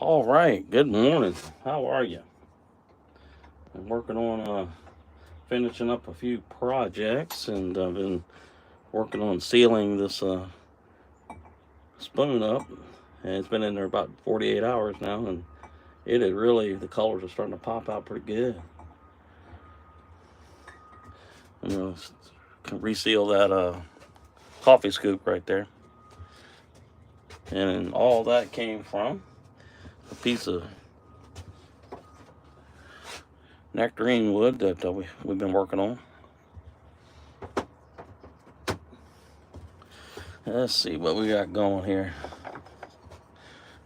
All right, good morning. How are you? I'm working on finishing up a few projects, and I've been working on sealing this spoon up. And it's been in there about 48 hours now, and it is really, the colors are starting to pop out pretty good. You know, can reseal that coffee scoop right there. And all that came from a piece of nectarine wood that we've been working on. Let's see what we got going here.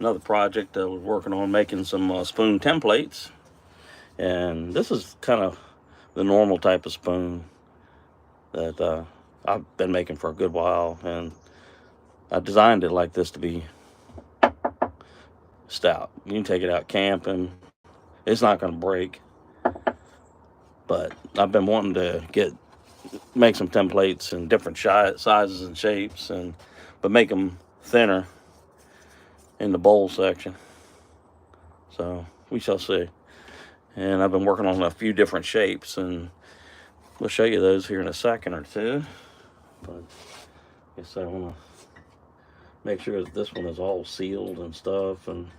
Another project that we're working on, making some spoon templates. And this is kind of the normal type of spoon that I've been making for a good while. And I designed it like this to be stout. You can take it out camping. It's not going to break. But I've been wanting to make some templates in different sizes and shapes, but make them thinner in the bowl section. So we shall see. And I've been working on a few different shapes, and we'll show you those here in a second or two. But I guess I want to make sure that this one is all sealed and stuff. And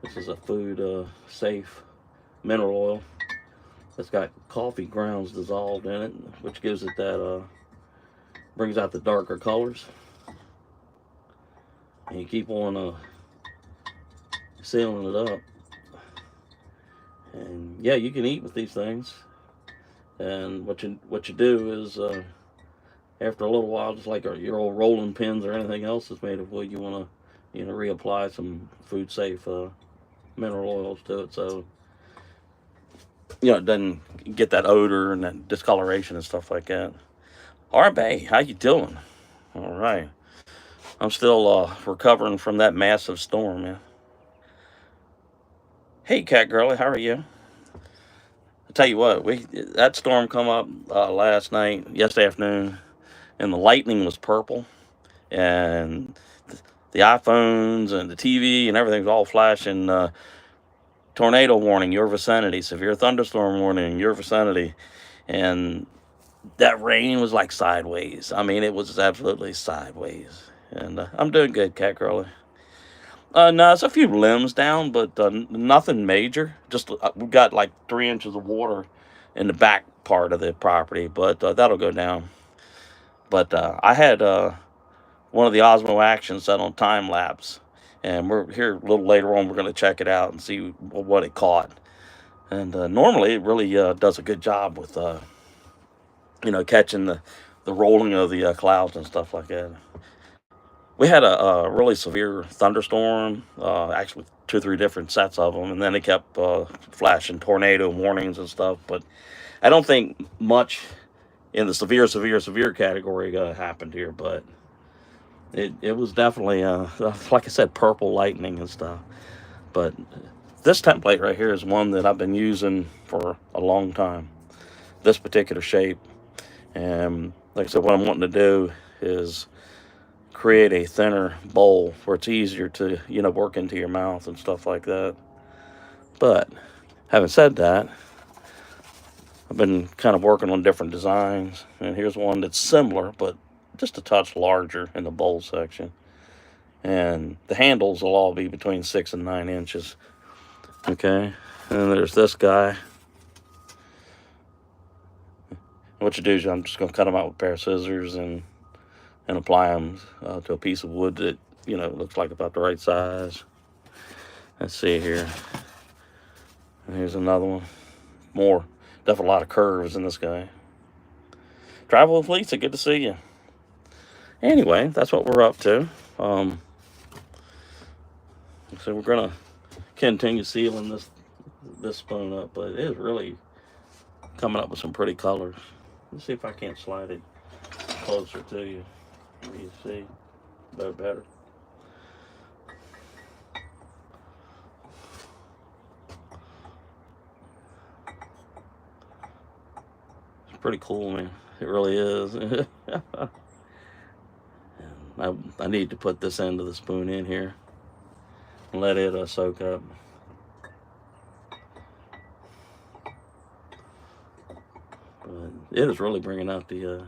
this is a food safe mineral oil. It's got coffee grounds dissolved in it, which gives it that brings out the darker colors. And you keep on sealing it up. And yeah, you can eat with these things. And what you do is after a little while, just like your old rolling pins or anything else that's made of wood, you want to reapply some food safe mineral oils to it, so it doesn't get that odor and that discoloration and stuff like that. All right, Bay, how you doing? All right, I'm still recovering from that massive storm, man. Hey, Cat Girlie, how are you? I tell you what, that storm come up yesterday afternoon, and the lightning was purple, and the iPhones and the TV and everything was all flashing. Tornado warning, your vicinity, severe thunderstorm warning, your vicinity, and that rain was like sideways. I mean, it was absolutely sideways. And I'm doing good, Cat Girlie. No, it's a few limbs down, but nothing major. Just we've got like 3 inches of water in the back part of the property, but that'll go down. But I had one of the Osmo actions set on time lapse, and we're here a little later on. We're going to check it out and see what it caught. And normally it really does a good job with catching the rolling of the clouds and stuff like that. We had a really severe thunderstorm, actually 2 or 3 different sets of them, and then it kept flashing tornado warnings and stuff. But I don't think much in the severe category happened here, but it was definitely, like I said, purple lightning and stuff. But this template right here is one that I've been using for a long time, this particular shape. And like I said, what I'm wanting to do is create a thinner bowl where it's easier to, work into your mouth and stuff like that. But having said that, I've been kind of working on different designs, and here's one that's similar, but just a touch larger in the bowl section. And the handles will all be between 6 and 9 inches. Okay, and there's this guy. What you do is I'm just going to cut them out with a pair of scissors and apply them to a piece of wood that looks like about the right size. Let's see here. And here's another one. More, definitely a lot of curves in this guy. Travel with Lisa, good to see you. Anyway, that's what we're up to. So we're gonna continue sealing this spoon up, but it is really coming up with some pretty colors. Let's see if I can't slide it closer to you. You see better. It's pretty cool, man. It really is. I need to put this end of the spoon in here. and let it soak up. But it is really bringing out the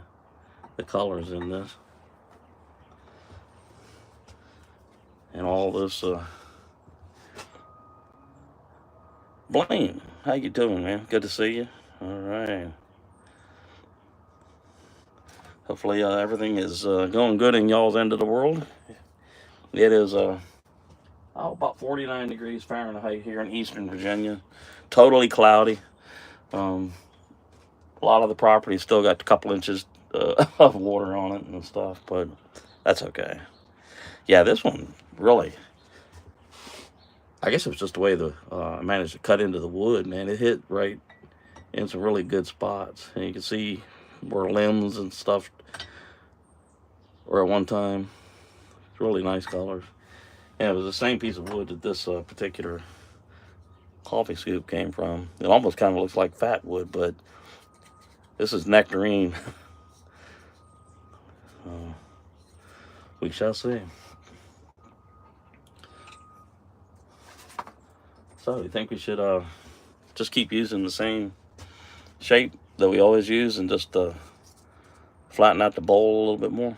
colors in this, and all this. Blaine, how you doing, man? Good to see you. All right. Hopefully everything is going good in y'all's end of the world. It is about 49 degrees Fahrenheit here in Eastern Virginia. Totally cloudy. A lot of the property still got a couple inches of water on it and stuff, but that's okay. Yeah, this one really, I guess it was just the way I managed to cut into the wood, man. It hit right in some really good spots. And you can see where limbs and stuff were at one time. It's really nice colors. And it was the same piece of wood that this particular coffee scoop came from. It almost kind of looks like fat wood, but this is nectarine. We shall see. So, you think we should just keep using the same shape that we always use and just flatten out the bowl a little bit more?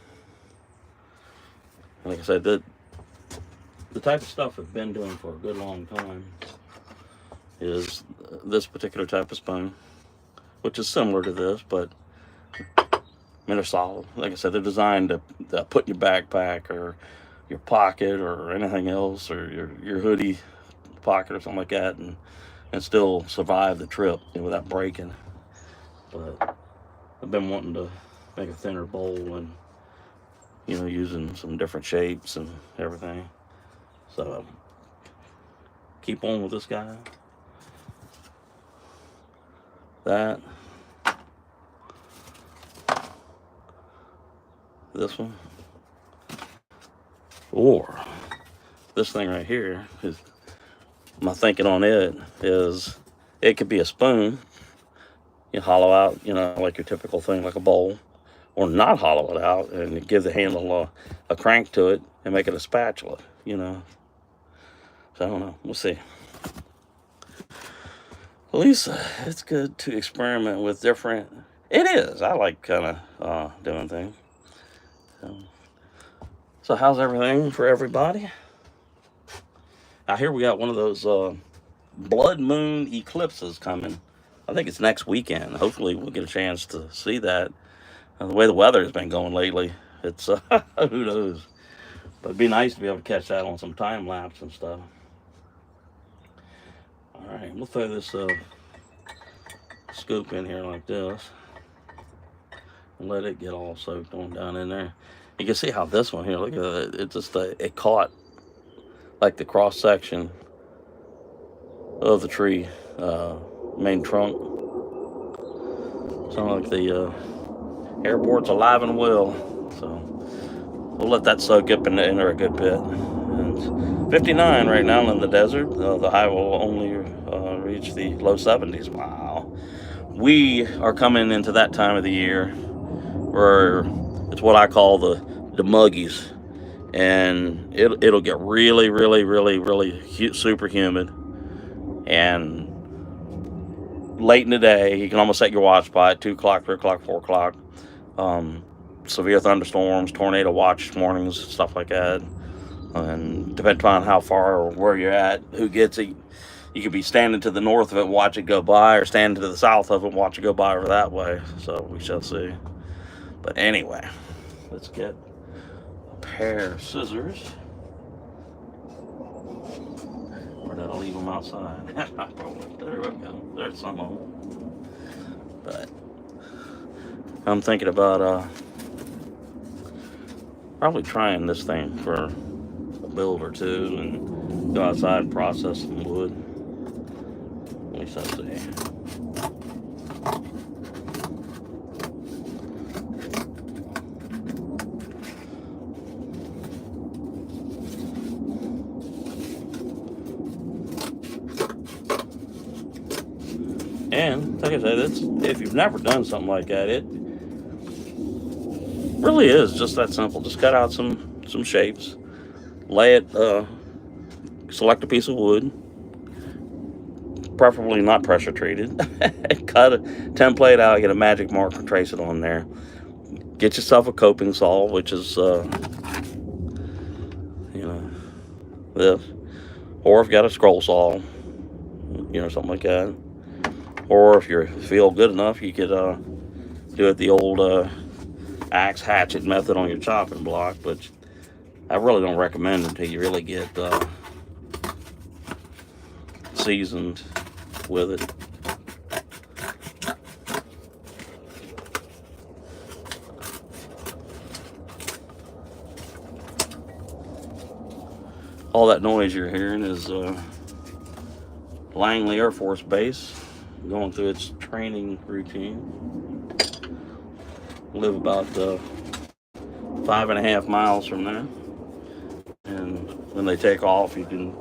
Like I said, the type of stuff I've been doing for a good long time is this particular type of spoon, which is similar to this, but I mean, they're solid. Like I said, they're designed to put in your backpack or your pocket or anything else, or your hoodie pocket or something like that, and still survive the trip without breaking. But I've been wanting to make a thinner bowl and, using some different shapes and everything. So keep on with this guy. That. This one. Or this thing right here is, my thinking on it is, it could be a spoon. You hollow out, like your typical thing, like a bowl, or not hollow it out and give the handle a crank to it and make it a spatula, So I don't know. We'll see. At least it's good to experiment with different. It is. I like kind of doing things. So how's everything for everybody? I hear we got one of those blood moon eclipses coming. I think it's next weekend. Hopefully we'll get a chance to see that. The way the weather has been going lately, it's who knows. But it'd be nice to be able to catch that on some time lapse and stuff. All right, we'll throw this scoop in here like this and let it get all soaked on down in there. You can see how this one here, look at it. It just it caught like the cross section of the tree main trunk. Sound like the airboard's alive and well. So we'll let that soak up in there a good bit. And it's 59 right now in the desert. The high will only reach the low 70s. Wow. We are coming into that time of the year where it's what I call the muggies. And it'll get really, really, really, really super humid. And late in the day, you can almost set your watch by at 2 o'clock, 3 o'clock, 4 o'clock. Severe thunderstorms, tornado watch mornings, stuff like that. And depending upon how far or where you're at, who gets it, you could be standing to the north of it, watch it go by, or standing to the south of it, watch it go by over that way. So we shall see. But anyway, let's get a pair of scissors. Or did I leave them outside? There we go. There's some of them. But I'm thinking about probably trying this thing for a build or two and go outside and process some wood. At least I see. And like I said, if you've never done something like that, it really is just that simple. Just cut out some shapes, lay it select a piece of wood, preferably not pressure treated. Cut a template out, get a magic marker, trace it on there. Get yourself a coping saw, which is, this. Or if you got a scroll saw, something like that. Or if you feel good enough, you could do it the old axe hatchet method on your chopping block, but I really don't recommend it until you really get seasoned with it. All that noise you're hearing is Langley Air Force Base going through its training routine. Live about 5.5 miles from there, and when they take off, you can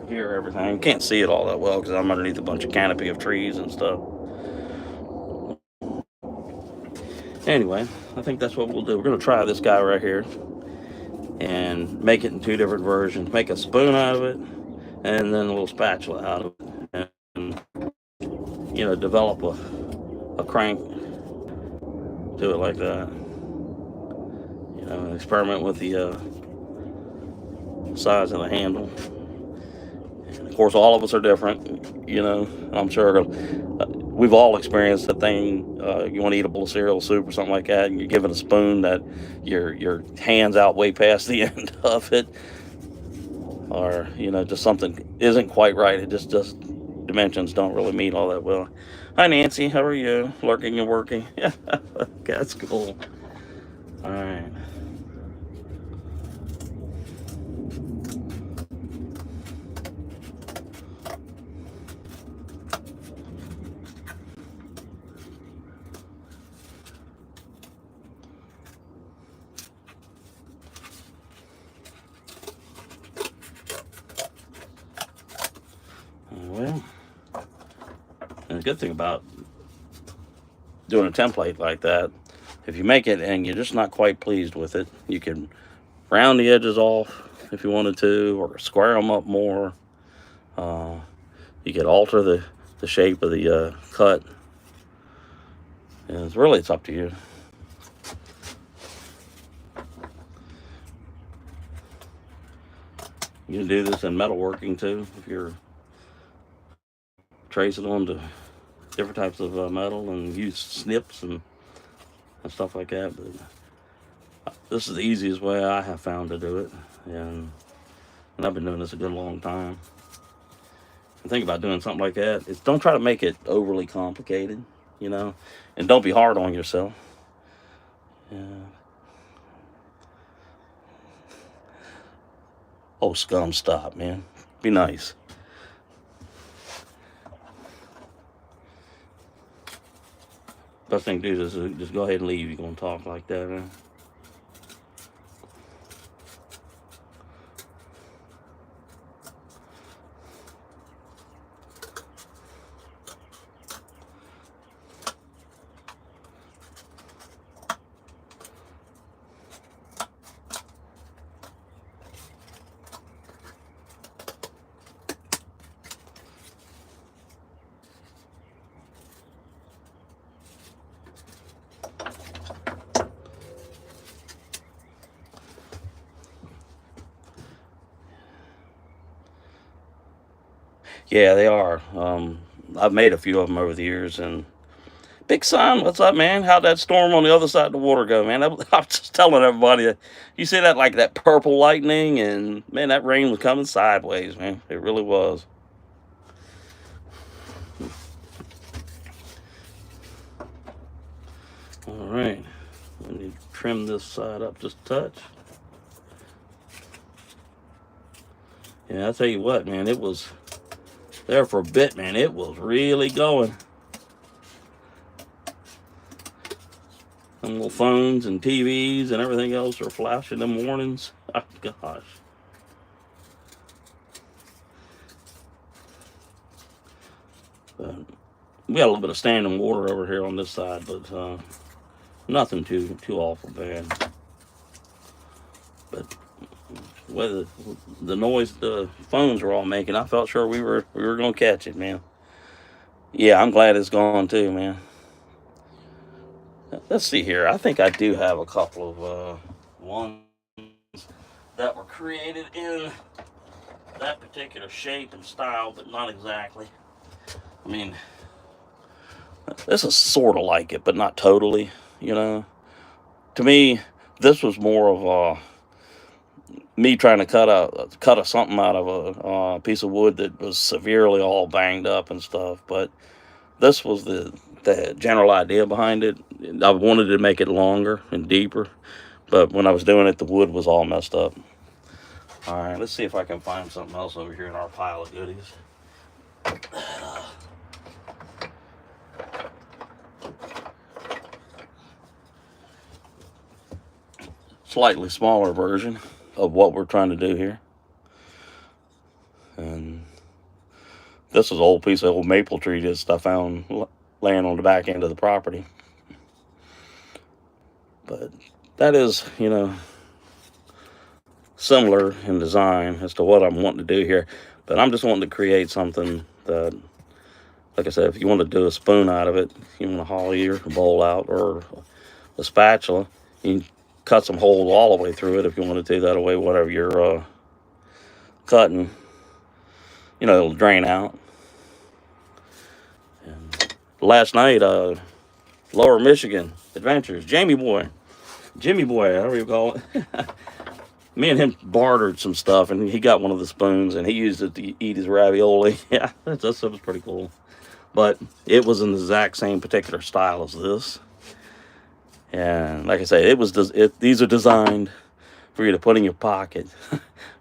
hear everything. You can't see it all that well because I'm underneath a bunch of canopy of trees and stuff. Anyway, I think that's what we'll do. We're going to try this guy right here and make it in 2 different versions. Make a spoon out of it, and then a little spatula out of it, and develop a crank to it like that. Experiment with the size of the handle. And of course, all of us are different. I'm sure we've all experienced that thing. You want to eat a bowl of cereal, soup, or something like that, and you're given a spoon that your hands out way past the end of it, or just something isn't quite right. It just dimensions don't really meet all that well. Hi Nancy, how are you? Lurking and working. Yeah, that's cool. All right. Well, and the good thing about doing a template like that, if you make it and you're just not quite pleased with it, you can round the edges off if you wanted to, or square them up more. You could alter the shape of the cut. And it's up to you. You can do this in metalworking too, if you're tracing onto different types of metal and use snips and stuff like that. But this is the easiest way I have found to do it, and I've been doing this a good long time. The thing about doing something like that is don't try to make it overly complicated, and don't be hard on yourself. Yeah. Oh, scum, stop, man. Be nice. Best thing to do is just go ahead and leave. You're going to talk like that, man. Yeah, they are. I've made a few of them over the years. And Big Son, what's up, man? How'd that storm on the other side of the water go, man? I was just telling everybody that you see that, like that purple lightning, and man, that rain was coming sideways, man. It really was. All right, I need to trim this side up just a touch. Yeah, I'll tell you what, man, it was there for a bit, man. It was really going. Some little phones and TVs and everything else are flashing them warnings. Oh, gosh. But we got a little bit of standing water over here on this side, but nothing too awful bad. But with the noise the phones were all making, I felt sure we were gonna catch it, man. Yeah, I'm glad it's gone too, man. Let's see here. I think I do have a couple of ones that were created in that particular shape and style, but not exactly. I mean, this is sort of like it, but not totally. You know, to me, this was more of me trying to cut a something out of a piece of wood that was severely all banged up and stuff. But this was the general idea behind it. I wanted to make it longer and deeper, but when I was doing it, the wood was all messed up. All right, let's see if I can find something else over here in our pile of goodies. Slightly smaller version of what we're trying to do here. And this is an old piece of old maple tree just I found laying on the back end of the property. But that is, similar in design as to what I'm wanting to do here. But I'm just wanting to create something that, like I said, if you want to do a spoon out of it, you want to hollow your bowl out, or a spatula, you can cut some holes all the way through it if you want to do that away, whatever you're cutting, it'll drain out. And last night, Lower Michigan Adventures, Jimmy Boy, however you call it. Me and him bartered some stuff, and he got one of the spoons, and he used it to eat his ravioli. Yeah, that was pretty cool. But it was in the exact same particular style as this. And like I say, these are designed for you to put in your pocket,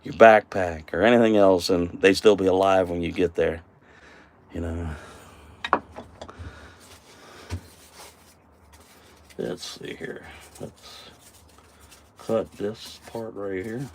your backpack, or anything else, and they still be alive when you get there. Let's see here. Let's cut this part right here.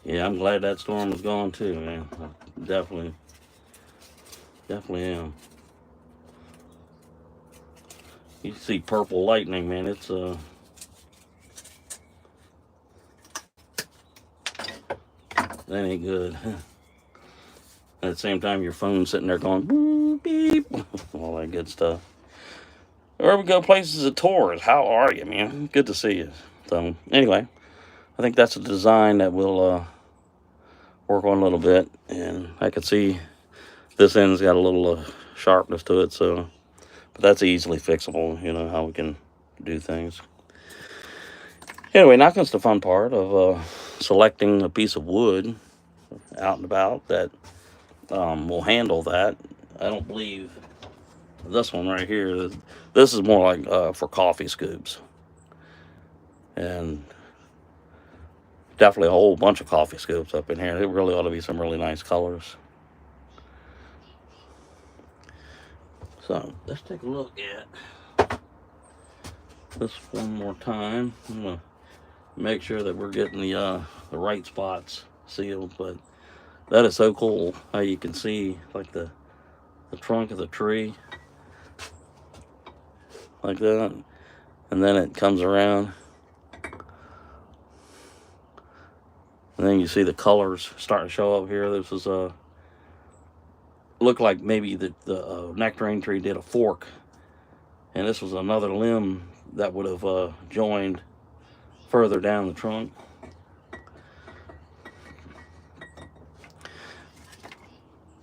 Yeah, I'm glad that storm was gone too, man. I definitely am. You see purple lightning, man. It's that ain't good. At the same time, your phone's sitting there going boop, beep, all that good stuff. Where we go places of tours. How are you, man? Good to see you. So anyway, I think that's a design that we'll work on a little bit, and I can see this end's got a little sharpness to it, so but that's easily fixable. How we can do things. Anyway, now comes the fun part of selecting a piece of wood out and about that will handle that. I don't believe this one right here. This is more like for coffee scoops, and definitely a whole bunch of coffee scoops up in here. It really ought to be some really nice colors. So let's take a look at this one more time. I'm gonna make sure that we're getting the right spots sealed. But that is so cool how you can see like the trunk of the tree like that, and then it comes around, and then you see the colors starting to show up here. This is looked like maybe the nectarine tree did a fork, and this was another limb that would have joined further down the trunk.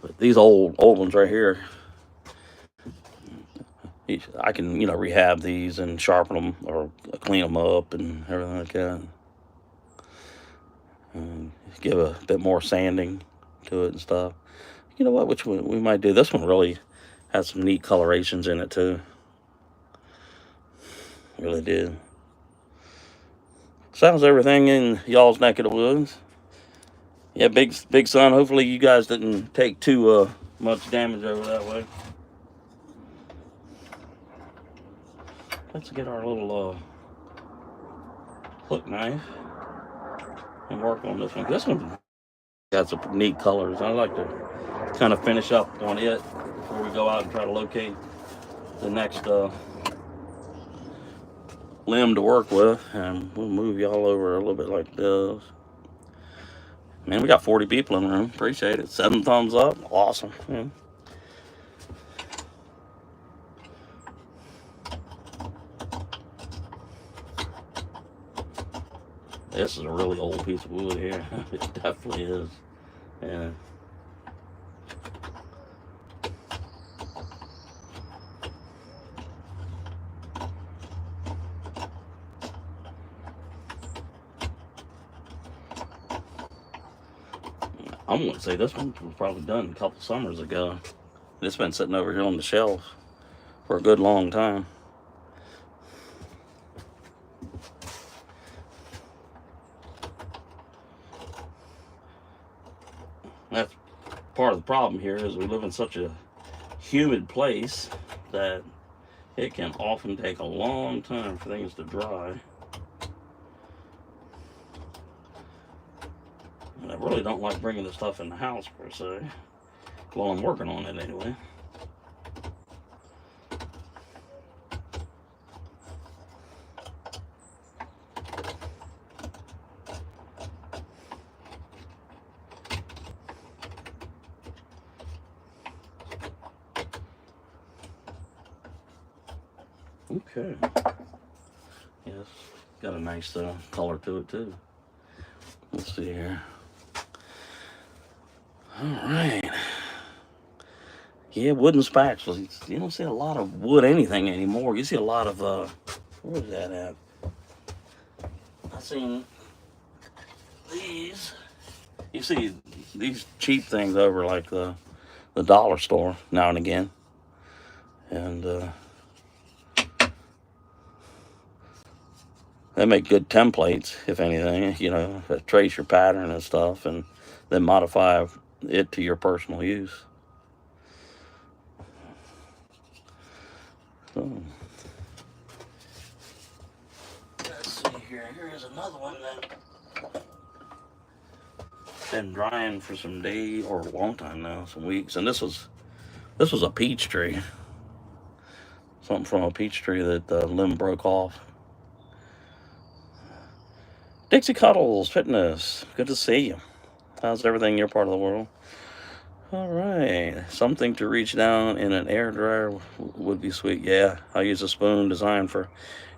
But these old ones right here, I can rehab these and sharpen them or clean them up and everything like that, and give a bit more sanding to it and stuff. You know what? Which one we might do? This one really has some neat colorations in it too. Really did. Sounds everything in y'all's neck of the woods. Yeah, big son. Hopefully you guys didn't take too much damage over that way. Let's get our little hook knife and work on this one. This one got some neat colors. I like to kind of finish up on it before we go out and try to locate the next limb to work with. And we'll move y'all over a little bit like this. Man, we got 40 people in the room. Appreciate it. 7 thumbs up. Awesome. Yeah. This is a really old piece of wood here. It definitely is. Yeah. I'm going to say this one was probably done a couple summers ago. It's been sitting over here on the shelf for a good long time. That's part of the problem here is we live in such a humid place that it can often take a long time for things to dry. And I really don't like bringing the stuff in the house per se. Well, I'm working on it anyway. Okay. Yes, got a nice color to it too. Let's see here. All right. Yeah, wooden spatulas. You don't see a lot of wood anything anymore. You see a lot of where's that at? I seen these. You see these cheap things over like the dollar store now and again, and they make good templates, if anything. You know, that trace your pattern and stuff, and then modify it to your personal use. So, let's see here. Here's another one that been drying for some days or a long time now, some weeks. And this was a peach tree. Something from a peach tree that the limb broke off. Dixie Cuddles Fitness, good to see you. How's everything in your part of the world? All right, something to reach down in an air dryer would be sweet. Yeah, I use a spoon designed for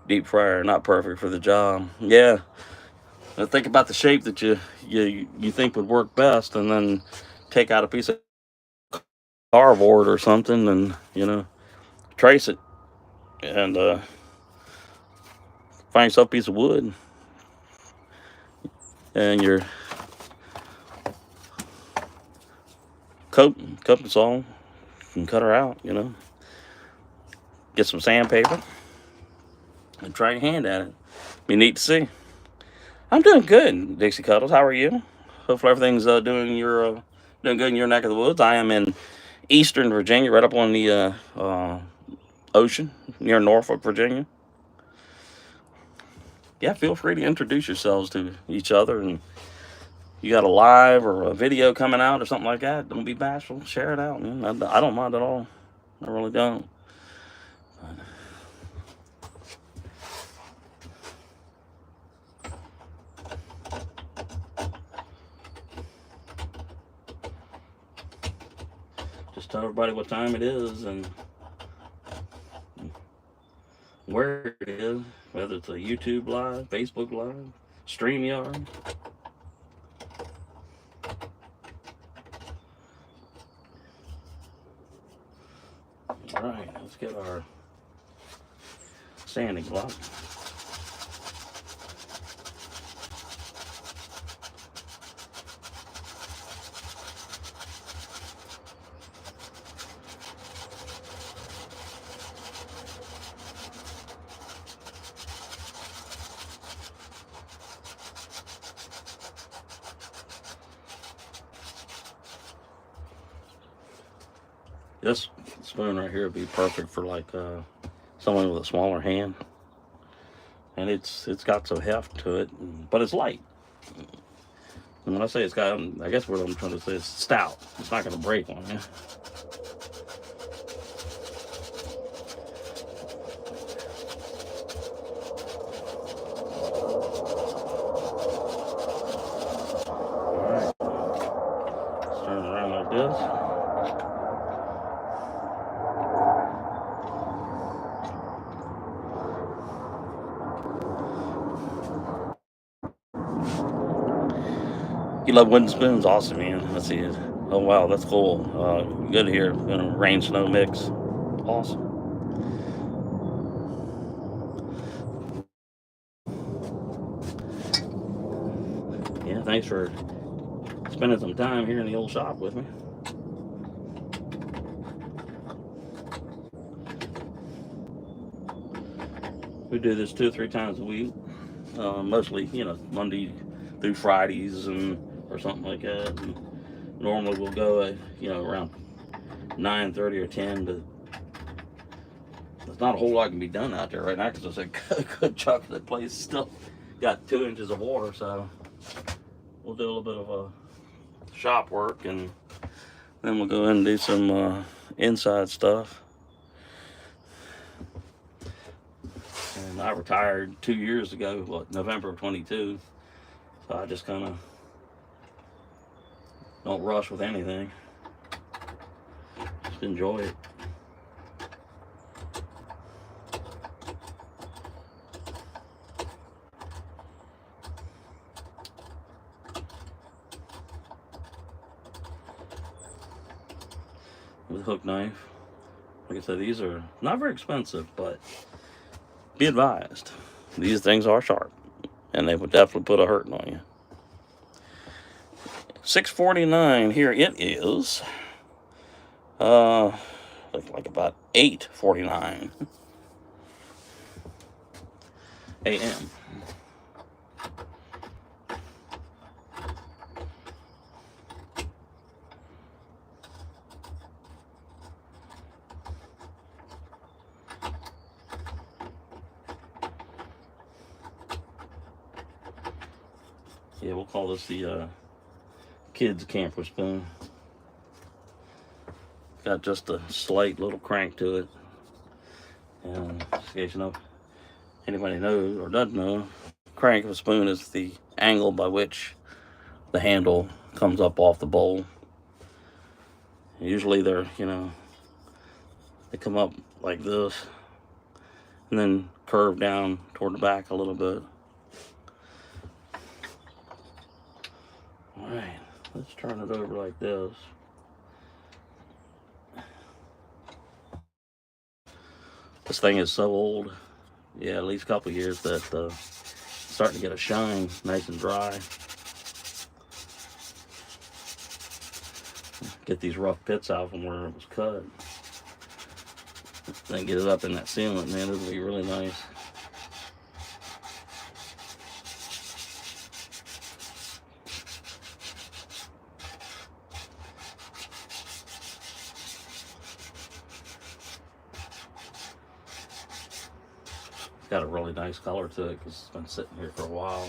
deep fryer, not perfect for the job. Yeah, now think about the shape that you think would work best, and then take out a piece of cardboard or something, and trace it, and find yourself a piece of wood, and your coping saw can cut her out. Get some sandpaper and try your hand at it. Be neat to see. I'm doing good, Dixie Cuddles. How are you? Hopefully everything's doing good in your neck of the woods. I am in Eastern Virginia, right up on the ocean near Norfolk, Virginia. Yeah, feel free to introduce yourselves to each other, and you got a live or a video coming out or something like that, don't be bashful. Share it out, man. I don't mind at all. I really don't. Just tell everybody what time it is and where it is, whether it's a YouTube live, Facebook live, StreamYard. All right, let's get our sanding block. This spoon right here would be perfect for like someone with a smaller hand, and it's got some heft to it, but it's light. And when I say it's got, I guess what I'm trying to say is stout. It's not going to break on you. Alright, let's turn it around like this. You love wooden spoons? Awesome, man. Let's see it. Oh, wow, that's cool. Good here. Rain snow mix. Awesome. Yeah, thanks for spending some time here in the old shop with me. We do this 2 or 3 times a week. Mostly, Monday through Fridays or something like that. And normally we'll go, around 9:30 or 10. But there's not a whole lot can be done out there right now because there's a good chunk of the place still got 2 inches of water. So we'll do a little bit of shop work, and then we'll go in and do some inside stuff. And I retired 2 years ago, November of 22. So I just kind of don't rush with anything. Just enjoy it. With a hook knife. Like I said, these are not very expensive, but be advised, these things are sharp, and they would definitely put a hurting on you. $6.49 here it is. Like about 8:49 a.m. Yeah, we'll call this the kids camper spoon. Got just a slight little crank to it. And in case anybody knows or doesn't know, crank of a spoon is the angle by which the handle comes up off the bowl. Usually they come up like this and then curve down toward the back a little bit. All right, let's turn it over like this. This thing is so old, yeah, at least a couple years, that starting to get a shine, nice and dry. Get these rough pits out from where it was cut. Then get it up in that sealant, man, it'll be really nice. Got a really nice color to it because it's been sitting here for a while,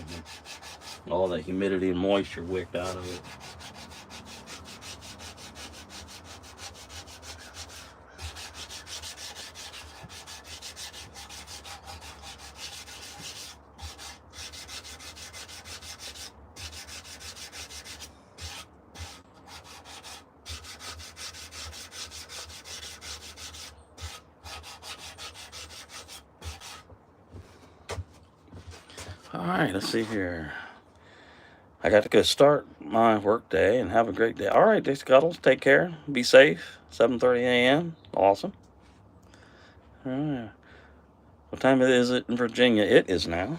and all that humidity and moisture wicked out of it. All right, let's see here. I got to go start my work day and have a great day. All right, Dick Scuttles, take care. Be safe. 7:30 a.m. Awesome. All right. What time is it in Virginia? It is now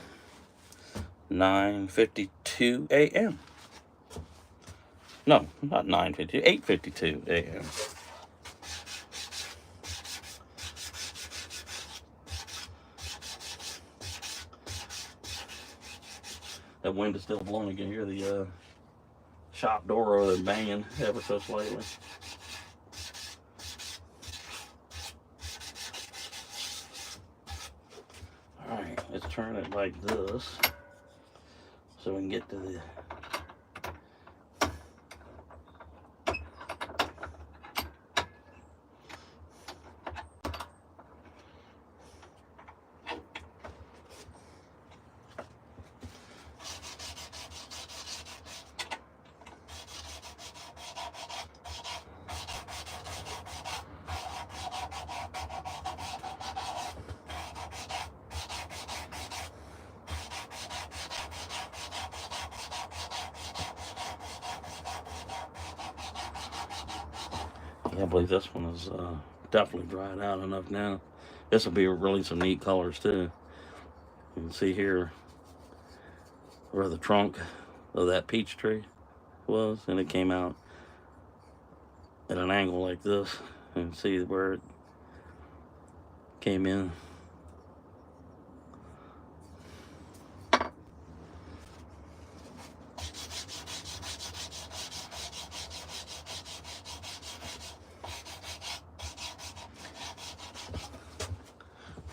9:52 a.m. No, not 9:52. 8:52 a.m. That wind is still blowing. You can hear the shop door over there banging ever so slightly. turn it like this so we can get to the yeah, I believe this one is definitely dried out enough now. This will be really some neat colors too. You can see here where the trunk of that peach tree was, and it came out at an angle like this, and see where it came in.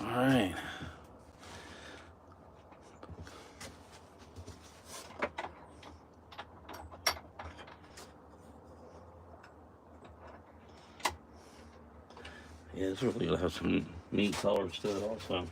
All right. Yeah, this really will have some neat colors to it also.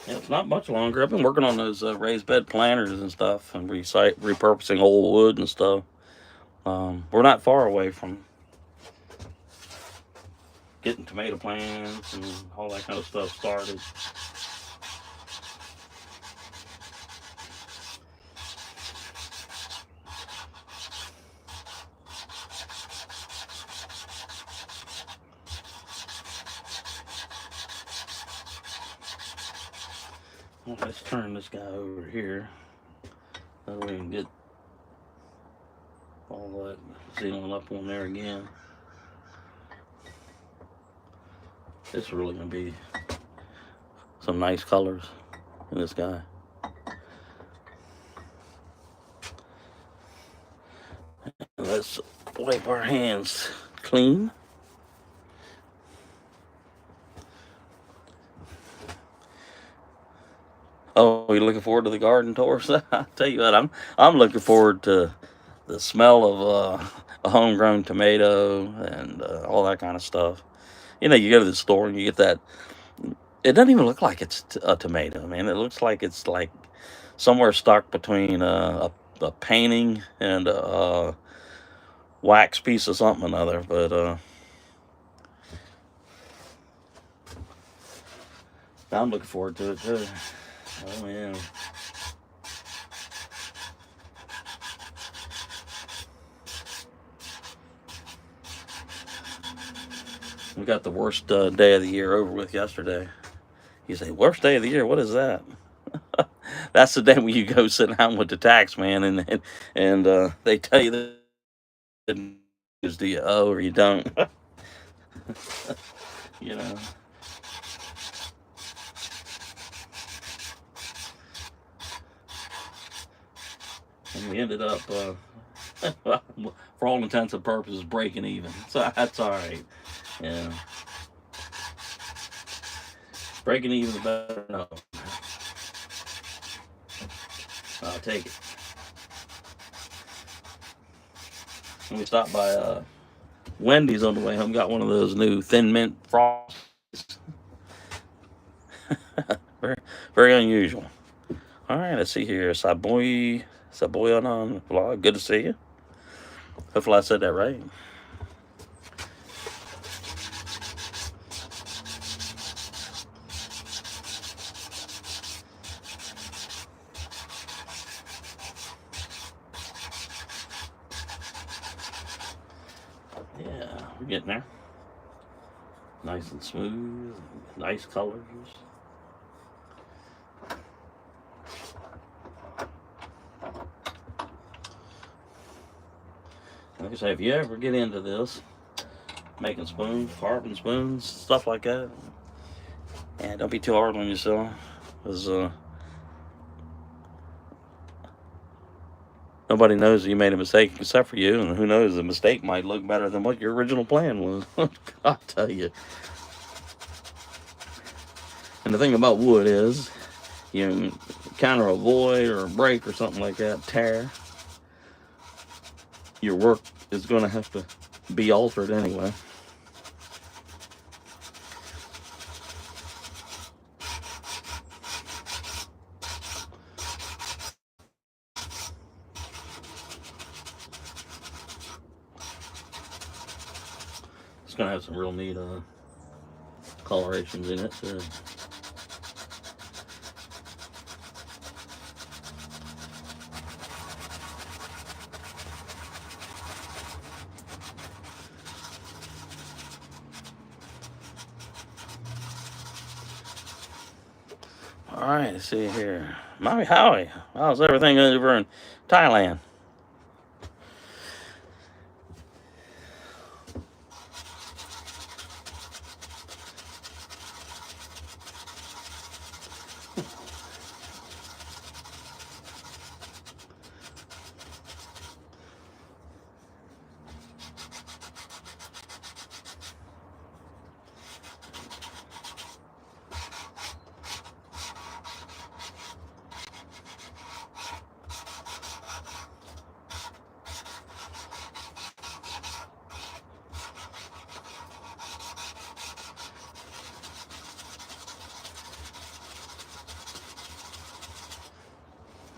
Yeah, it's not much longer. I've been working on those raised bed planters and stuff, and repurposing old wood and stuff. We're not far away from getting tomato plants and all that kind of stuff started. Well, let's turn this guy over here. That way we can get all that sealing up on there again. It's really going to be some nice colors in this guy. Let's wipe our hands clean. Oh, you looking forward to the garden tours? I tell you what, I'm looking forward to the smell of a homegrown tomato and all that kind of stuff. You know, you go to the store and you get that. It doesn't even look like it's a tomato, man. It looks like it's like somewhere stuck between a painting and a wax piece of something or another. But I'm looking forward to it too. Oh man. We got the worst day of the year over with yesterday. You say, worst day of the year? What is that? That's the day when you go sit down with the tax man and they tell you that do you owe or you don't. You know. And we ended up, for all intents and purposes, breaking even. So that's all right. Yeah. Breaking even is better than no. I'll take it. And we stopped by Wendy's on the way home. Got one of those new thin mint frosts. very, very unusual. All right, let's see here. Saboy on vlog. Good to see you. Hopefully I said that right. Yeah, we're getting there. Nice and smooth. Nice colors. Like I say, if you ever get into this, making spoons, carving spoons, stuff like that, and don't be too hard on yourself, because nobody knows you made a mistake except for you, and who knows, the mistake might look better than what your original plan was. I'll tell you. And the thing about wood is, you encounter a void or a break or something like that, tear, your work is going to have to be altered anyway. It's going to have some real neat colorations in it too. All right, let's see here. Maui Howie, how's everything over in Thailand?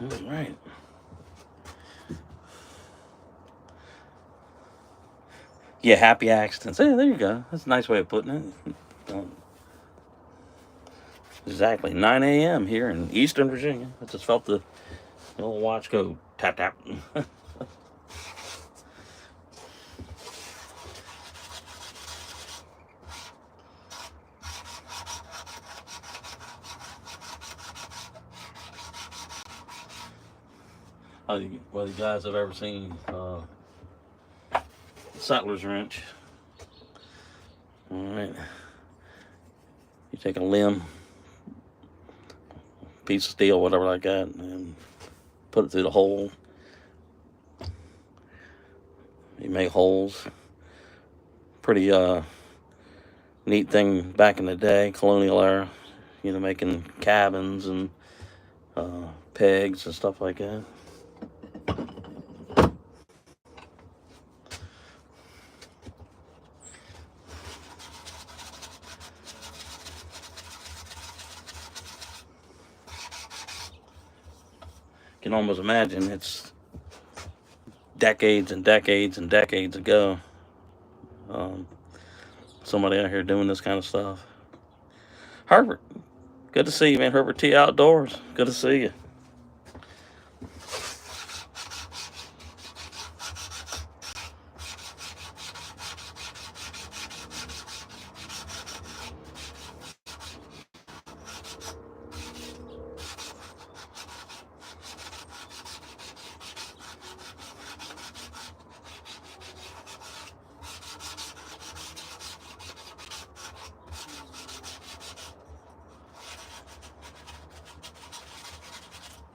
All right. Yeah, happy accidents. Hey, there you go. That's a nice way of putting it. Exactly 9 a.m. here in Eastern Virginia. I just felt the little watch go tap tap. Well, you guys have ever seen Settler's Wrench? All right. You take a limb, piece of steel, whatever like that, and put it through the hole. You make holes. Pretty neat thing back in the day, colonial era. Making cabins and pegs and stuff like that. Can almost imagine it's decades and decades and decades ago. Somebody out here doing this kind of stuff. Herbert, good to see you, man. Herbert T Outdoors, good to see you.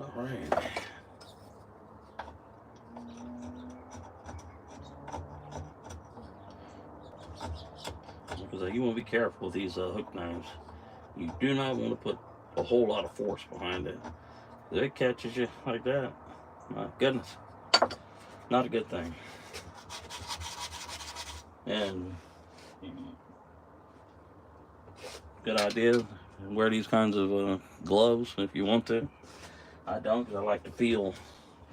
All right. Because you want to be careful with these hook knives. You do not want to put a whole lot of force behind it. If it catches you like that, my goodness, not a good thing. And good idea, wear these kinds of gloves if you want to. I don't, because I like to feel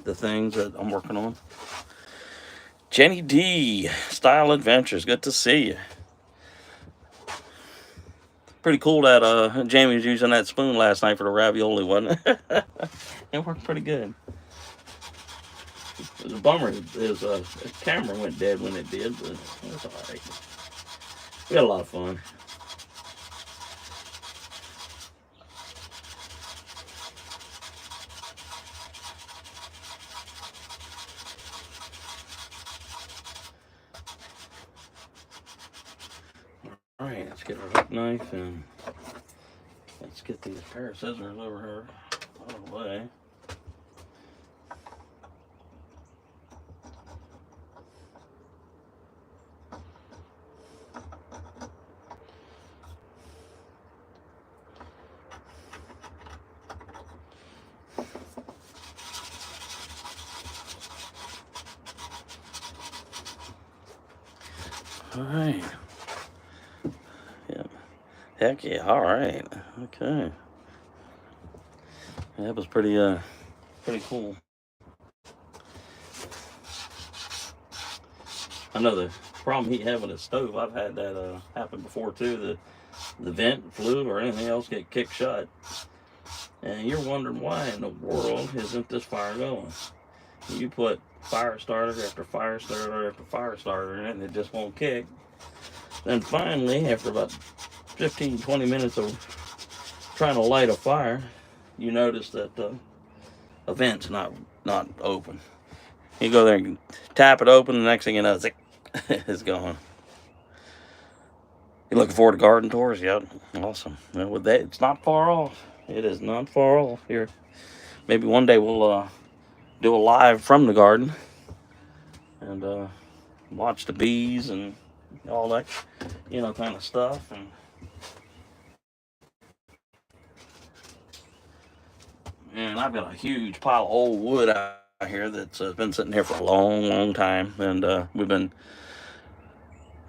the things that I'm working on. Jenny D, Style Adventures, good to see you. Pretty cool that Jamie was using that spoon last night for the ravioli, wasn't it? It worked pretty good. It was a bummer his camera went dead when it did, but it was alright. We had a lot of fun. Alright, let's get our hook knife and let's get these pair of scissors over here out of the way. Alright. Yep. Heck yeah, alright. Okay. That was pretty cool. I know the problem he had with his stove, I've had that happen before too. The vent, flue, or anything else get kicked shut. And you're wondering why in the world isn't this fire going? You put fire starter after fire starter after fire starter in it and it just won't kick. Then finally, after about 15-20 minutes of trying to light a fire, you notice that the vent's not open. You go there and tap it open, the next thing you know, it's gone. You looking forward to garden tours? Yep, awesome. Well, with that, it's not far off. It is not far off here. Maybe one day we'll do a live from the garden and watch the bees and all that, kind of stuff. And I've got a huge pile of old wood out here that's been sitting here for a long time, and we've been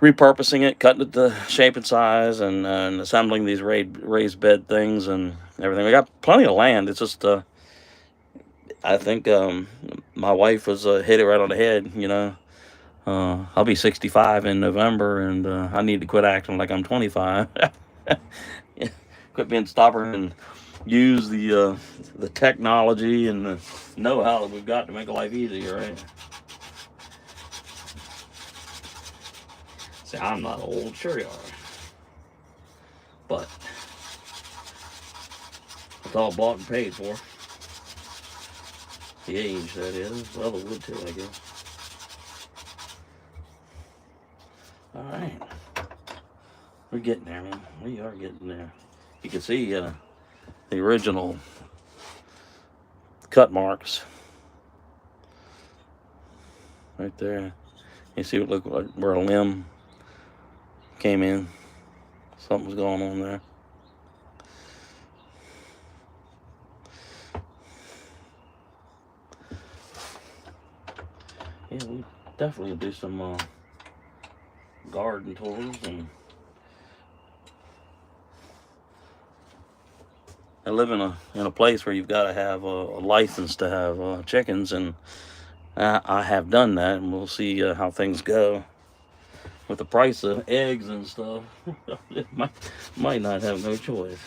repurposing it, cutting it to shape and size, and assembling these raised bed things and everything. We got plenty of land. It's just I think my wife was hit it right on the head. I'll be 65 in November, and I need to quit acting like I'm 25. Quit being stubborn and use the technology and the know-how that we've got to make life easier, right? See, I'm not old, sure you are, but it's all bought and paid for. The age, that is. Well, the wood too, I guess. All right, we're getting there, man. We are getting there. You can see the original cut marks right there. You see what looked like where a limb came in. Something was going on there. Yeah, we definitely do some garden tours, and I live in a place where you've got to have a license to have chickens, and I have done that, and we'll see how things go with the price of eggs and stuff. might not have no choice.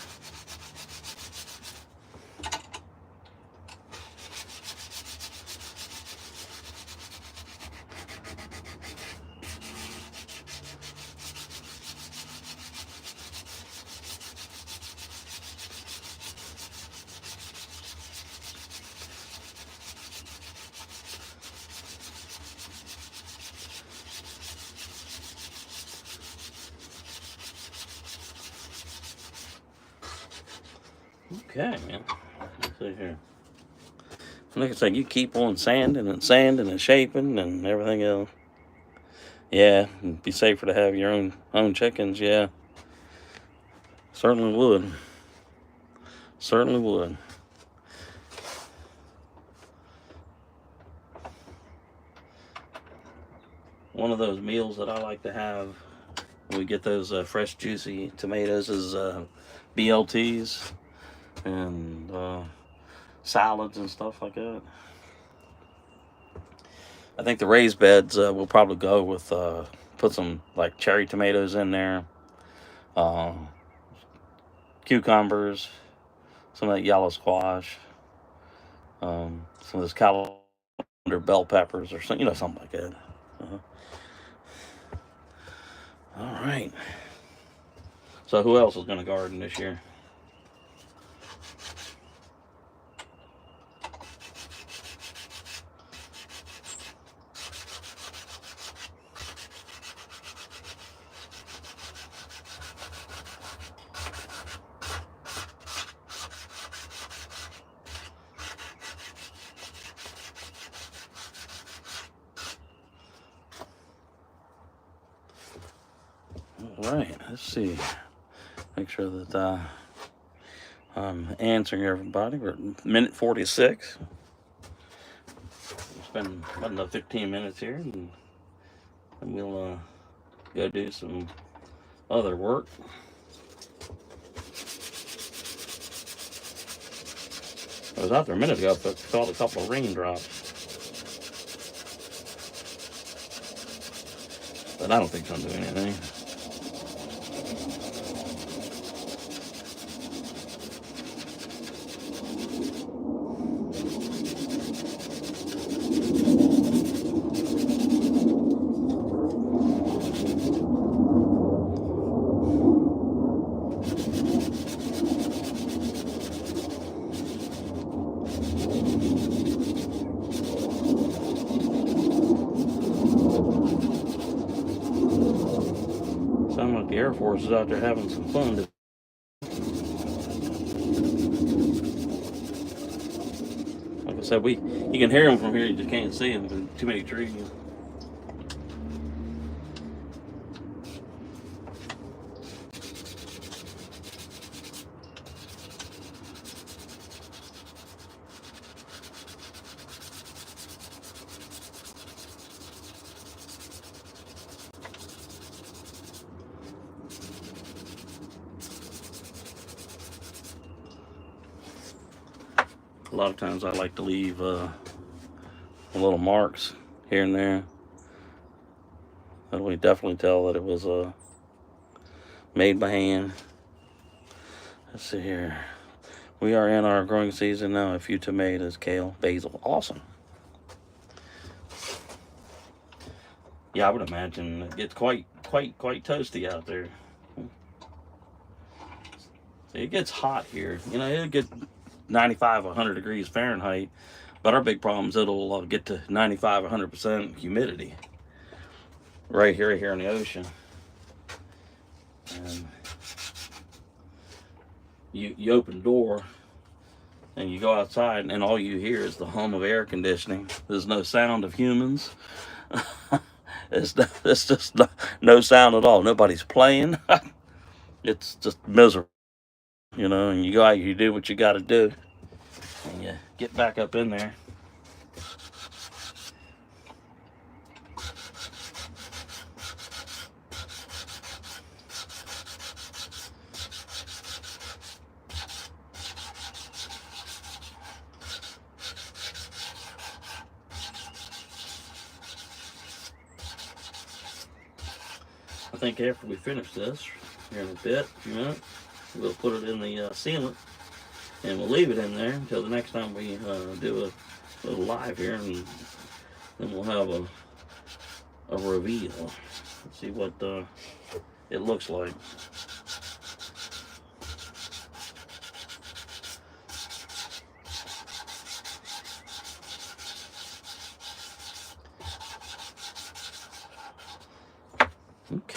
Okay, man. Let's see here. Like I said, you keep on sanding and shaping and everything else. Yeah, it'd be safer to have your own chickens. Yeah, certainly would. Certainly would. One of those meals that I like to have when we get those fresh juicy tomatoes is BLTs and salads and stuff like that. I think the raised beds will probably go with put some like cherry tomatoes in there, cucumbers, some of that yellow squash, some of this calander bell peppers or something, something like that. All right. So who else is going to garden this year? Right, let's see. Make sure that I'm answering everybody. We're at minute 46. Spend about another 15 minutes here, and we'll go do some other work. I was out there a minute ago, but felt a couple of raindrops. But I don't think it's going to do anything. Sounds like the Air Force is out there having some fun. Like I said, you can hear them from here, you just can't see them. There's too many trees. A lot of times I like to leave little marks here and there. That we definitely tell that it was made by hand. Let's see here. We are in our growing season now. A few tomatoes, kale, basil. Awesome. Yeah, I would imagine it gets quite toasty out there. See, it gets hot here. You know, it'll get 95, 100 degrees Fahrenheit. But our big problem is it'll get to 95, 100% humidity. Right here in the ocean. And you open the door and you go outside and all you hear is the hum of air conditioning. There's no sound of humans. It's just no sound at all. Nobody's playing. It's just miserable, you know. And you go out, you do what you got to do, and you get back up in there. I think after we finish this, here in a bit, we'll put it in the sealant, and we'll leave it in there until the next time we do a little live here, and then we'll have a reveal. Let's see what it looks like.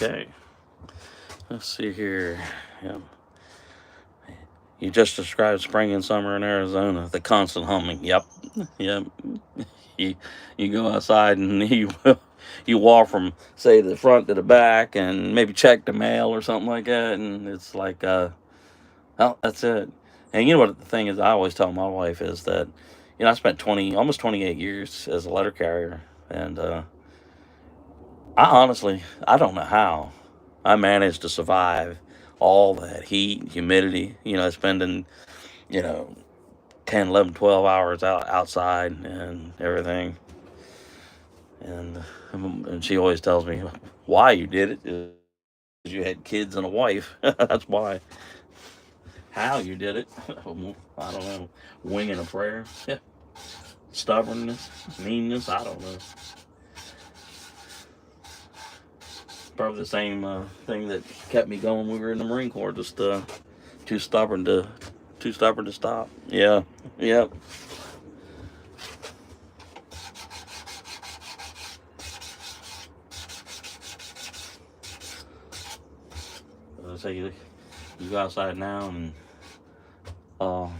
Okay, let's see here. Yeah. You just described spring and summer in Arizona, the constant humming. Yep, yep. You go outside and you walk from, say, the front to the back and maybe check the mail or something like that, and it's like, well, that's it. And you know what the thing is, I always tell my wife is that, I spent almost 28 years as a letter carrier, and I don't know how I managed to survive all that heat, humidity, spending, you know, 10, 11, 12 hours outside and everything. And she always tells me why you did it is you had kids and a wife. That's why. How you did it, I don't know. Winging a prayer. Stubbornness, meanness, I don't know. Probably the same thing that kept me going when we were in the Marine Corps. Just too stubborn to stop. Yeah, yep. So you go outside now, and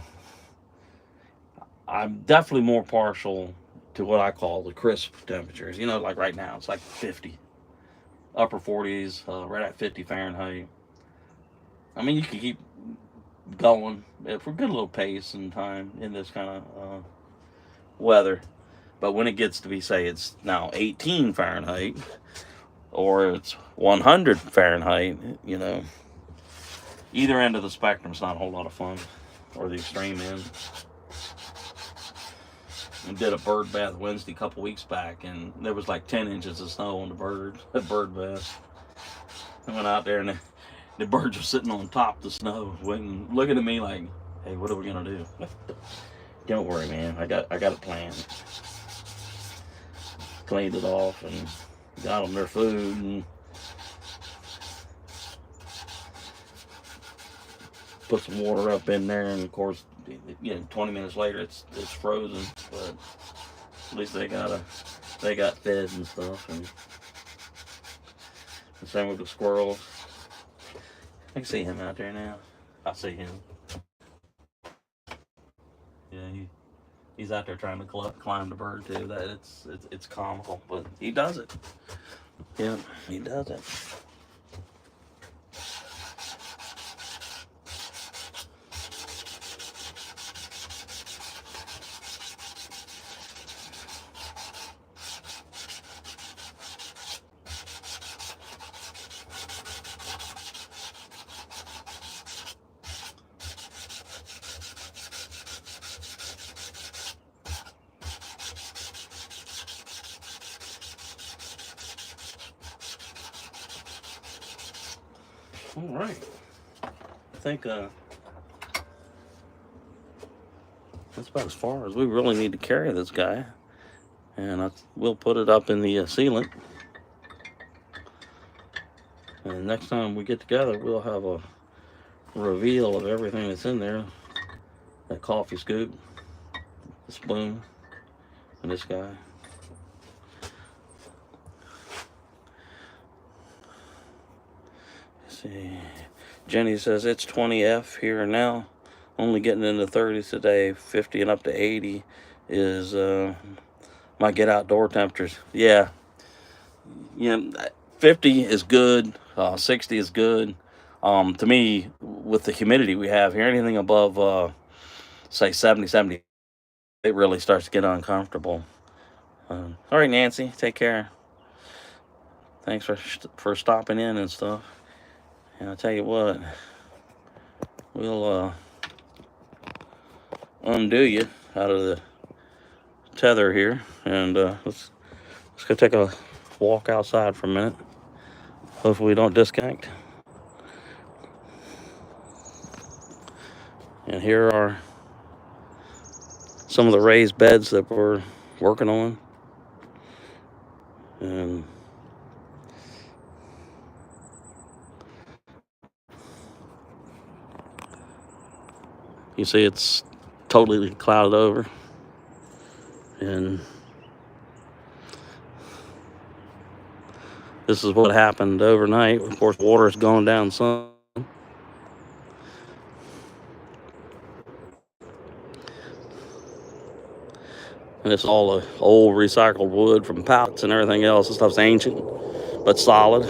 I'm definitely more partial to what I call the crisp temperatures. Like right now, it's like 50. upper 40s, right at 50 Fahrenheit. I mean, you can keep going for a good little pace and time in this kind of weather. But when it gets to be, say, it's now 18 Fahrenheit or it's 100 Fahrenheit, you know, either end of the spectrum is not a whole lot of fun, or the extreme end. We did a bird bath Wednesday a couple weeks back, and there was like 10 inches of snow on the bird bath. I went out there, and the birds were sitting on top of the snow, waiting, looking at me like, "Hey, what are we gonna do?" Don't worry, man. I got a plan. Cleaned it off and got them their food, and put some water up in there. And of course, 20 minutes later, it's frozen. But at least they got fed and stuff. And the same with the squirrels. I can see him out there now. I see him. Yeah, he's out there trying to climb the bird too. That it's comical, but he does it. Yeah, he does it. All right. I think that's about as far as we really need to carry this guy. And we'll put it up in the sealant. And next time we get together, we'll have a reveal of everything that's in there. That coffee scoop, the spoon, and this guy. Let's see. Jenny says it's 20F here and now. Only getting in the 30s today. 50 and up to 80 is my get outdoor temperatures. Yeah. 50 is good. 60 is good. To me, with the humidity we have here, anything above, say 70, it really starts to get uncomfortable. All right, Nancy, take care. Thanks for stopping in and stuff. And I'll tell you what, we'll undo you out of the tether here, and let's go take a walk outside for a minute. Hopefully we don't disconnect. And here are some of the raised beds that we're working on. And you see it's totally clouded over. And this is what happened overnight. Of course, water is going down some. And it's all the old recycled wood from pallets and everything else. This stuff's ancient, but solid.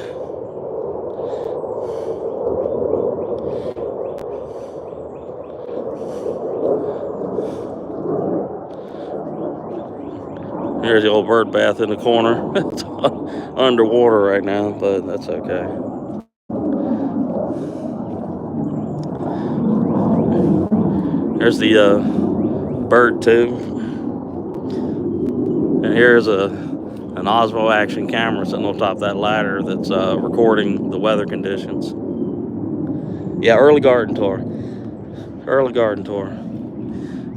Here's the old bird bath in the corner. It's underwater right now, but that's okay. There's the bird tube. And here's an Osmo action camera sitting on top of that ladder that's recording the weather conditions. Yeah, early garden tour. Early garden tour.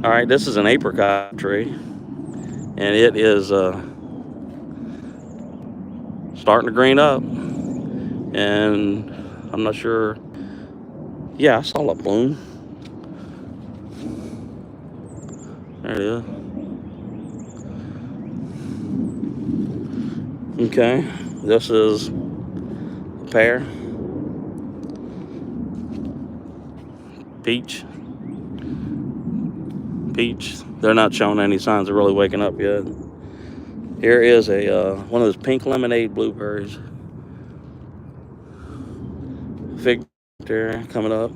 All right, this is an apricot tree, and it is starting to green up. And I'm not sure. Yeah, I saw a bloom. There it is. Okay, this is a pear, peach. They're not showing any signs of really waking up yet. Here is a one of those pink lemonade blueberries. there coming up.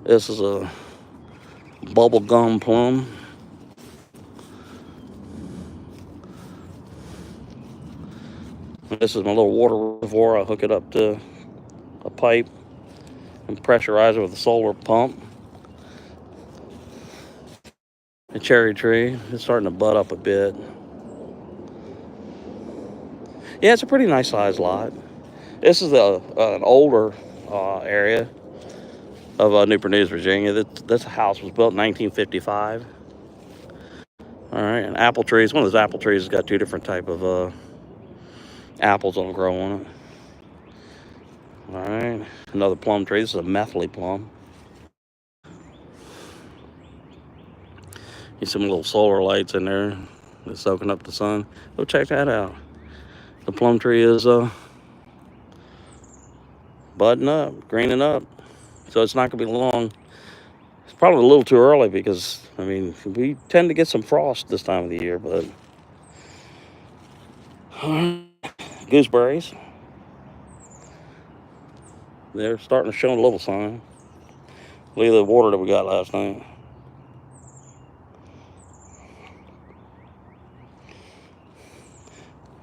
This is a bubble gum plum. This is my little water reservoir. I hook it up to a pipe and pressurize it with a solar pump. A cherry tree. It's starting to bud up a bit. Yeah, it's a pretty nice sized lot. This is an older area of Newport News, Virginia. This house was built in 1955. All right, and apple trees. One of those apple trees has got two different type of apples that'll grow on it. All right, another plum tree. This is a methyl plum. You see some little solar lights in there that's soaking up the sun. Go check that out. The plum tree is budding up, greening up. So it's not going to be long. It's probably a little too early because, I mean, we tend to get some frost this time of the year, but gooseberries. They're starting to show a little sign. Look at the water that we got last night.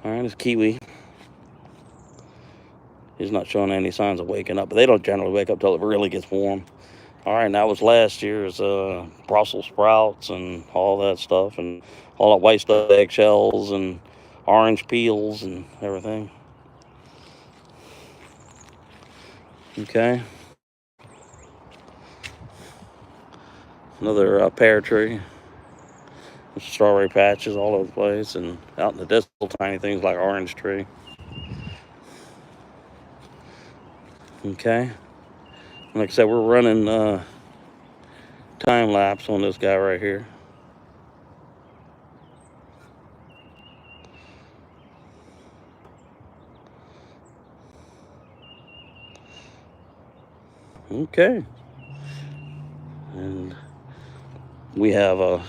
All right, it's kiwi. He's not showing any signs of waking up, but they don't generally wake up till it really gets warm. All right, and that was last year's Brussels sprouts and all that stuff, and all that white stuff, eggshells and orange peels and everything. Okay. Another pear tree. Strawberry patches all over the place, and out in the distance, tiny things like orange tree. Okay. Like I said, we're running time lapse on this guy right here. Okay. And we have a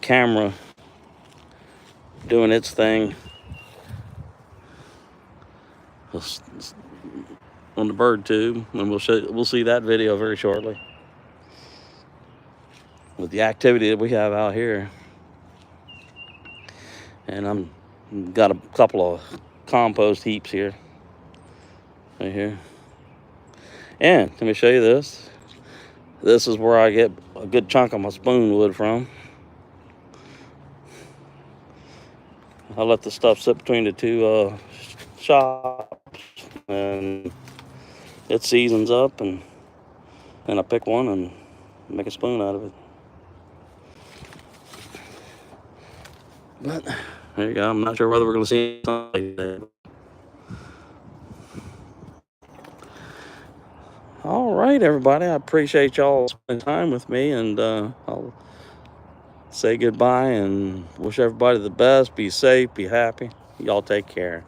camera doing its thing on the bird tube, and we'll see that video very shortly with the activity that we have out here. And I'm got a couple of compost heaps here, right here. And let me show you this. This is where I get a good chunk of my spoon wood from. I let the stuff sit between the two shops, and it seasons up, and then I pick one and make a spoon out of it. But there you go. I'm not sure whether we're going to see something like that. All right, everybody. I appreciate y'all spending time with me, and I'll say goodbye and wish everybody the best. Be safe, be happy. Y'all take care.